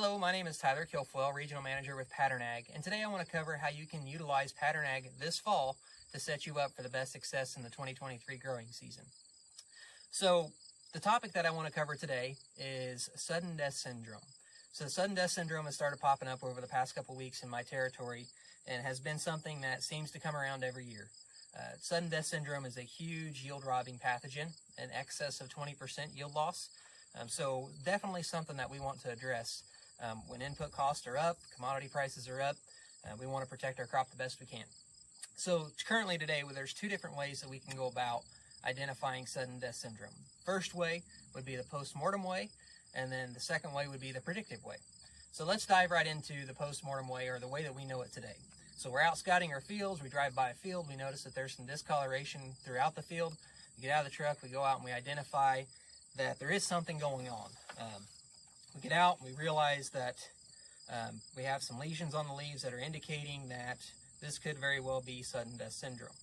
Hello, my name is Tyler Kilfoyle, Regional Manager with Pattern Ag, and today I want to cover how you can utilize Pattern Ag this fall to set you up for the best success in the 2023 growing season. So the topic that I want to cover today is sudden death syndrome. So sudden death syndrome has started popping up over the past couple weeks in my territory and has been something that seems to come around every year. Sudden death syndrome is a huge yield robbing pathogen, in excess of 20% yield loss. So definitely something that we want to address. When input costs are up, commodity prices are up, we want to protect our crop the best we can. So currently today, there's two different ways that we can go about identifying sudden death syndrome. First way would be the post-mortem way, and then the second way would be the predictive way. So let's dive right into the post-mortem way, or the way that we know it today. So we're out scouting our fields, we drive by a field, we notice that there's some discoloration throughout the field. We get out of the truck, we go out and we identify that there is something going on. We get out, we realize that we have some lesions on the leaves that are indicating that this could very well be sudden death syndrome.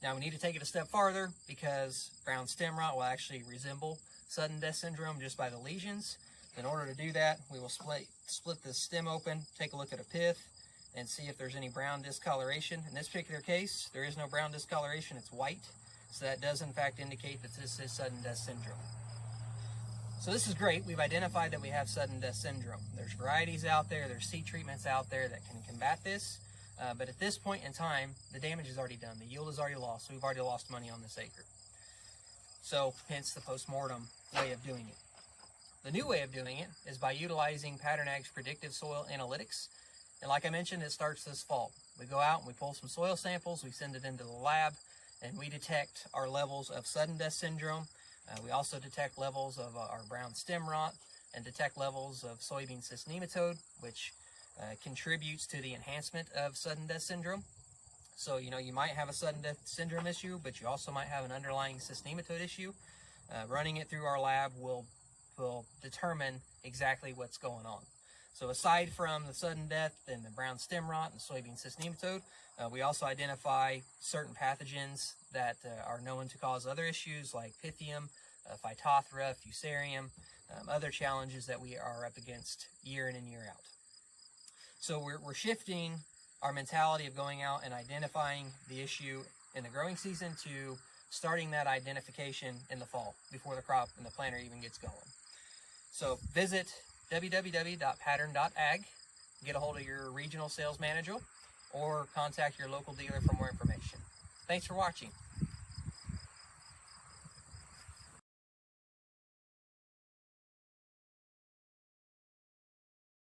Now we need to take it a step farther, because brown stem rot will actually resemble sudden death syndrome just by the lesions. In order to do that, we will split this stem open, take a look at a pith, and see if there's any brown discoloration. In this particular case, there is no brown discoloration, it's white. So that does in fact indicate that this is sudden death syndrome. So this is great. We've identified that we have sudden death syndrome. There's varieties out there, there's seed treatments out there that can combat this. But at this point in time, the damage is already done. The yield is already lost. So we've already lost money on this acre. So hence the post-mortem way of doing it. The new way of doing it is by utilizing Pattern Ag's predictive soil analytics. And like I mentioned, it starts this fall. We go out and we pull some soil samples, we send it into the lab, and we detect our levels of sudden death syndrome. We also detect levels of our brown stem rot and detect levels of soybean cyst nematode, which contributes to the enhancement of sudden death syndrome. So, you might have a sudden death syndrome issue, but you also might have an underlying cyst nematode issue. Running it through our lab will determine exactly what's going on. So aside from the sudden death and the brown stem rot and soybean cyst nematode, we also identify certain pathogens that are known to cause other issues like Pythium, Phytophthora, Fusarium, other challenges that we are up against year in and year out. So we're shifting our mentality of going out and identifying the issue in the growing season to starting that identification in the fall before the crop and the planter even gets going. So visit www.pattern.ag, get a hold of your regional sales manager, or contact your local dealer for more information. Thanks for watching.